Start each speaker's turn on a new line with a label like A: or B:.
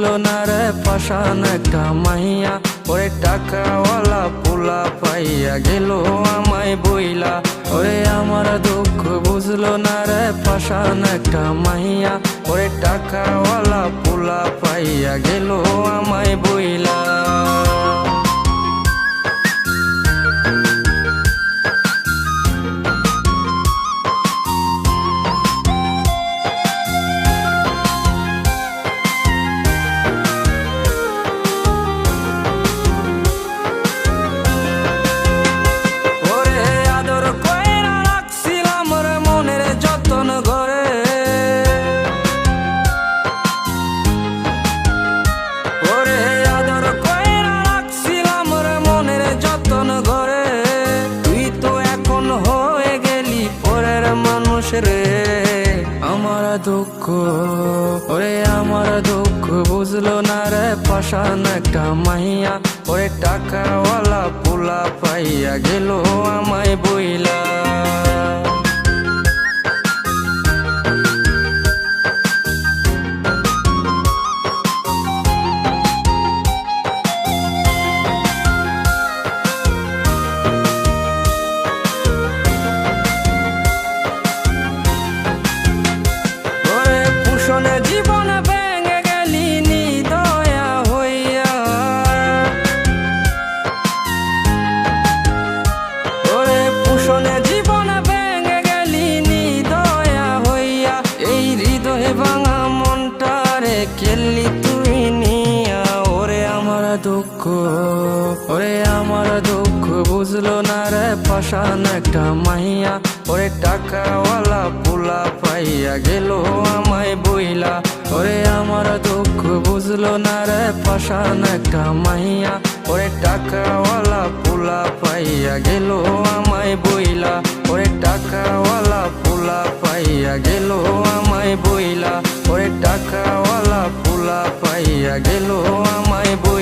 A: বুঝলো না রে পাষাণ একটা মাইয়া, ওরে টাকাওয়ালা পোলা পাইয়া গেল আমায় বইলা। ওরে আমার দুঃখ বুঝলো না রে পাষাণ একটা মাইয়া, ওরে টাকাওয়ালা পোলা পাইয়া গেল আমায় বইলা। রে আমার দুঃখ, ওরে আমার দুঃখ বুঝলো না রে পাষাণ একটা মাইয়া, ওরে টাকাওয়ালা পোলা পাইয়া গেল আমায় বইলা। জীবন ভেঙে গেলি নিদয়া হইয়া, ওরে পুষণে জীবন ভেঙে গেলি নিদয়া হইয়া। এই হৃদয়ে ভাঙা মনটারে খেললি তুই নিয়া। ওরে আমার দুঃখ, ওরে আমার দুঃখ বুঝলো না রে পাষাণ একটা মাইয়া, ওরে টাকাওয়ালা পোলা পাইয়া গেল আমায় বইলা। ওরে আমার দুঃখ বুঝলো না রে পাষাণ একটা মাইয়া, ওরে টাকাওয়ালা পোলা পাইয়া গেল আমায় বইলা। ওরে টাকাওয়ালা পোলা পাইয়া গেল আমায় বইলা, ওরে টাকাওয়ালা পোলা পাইয়া গেল আমায় বইলা।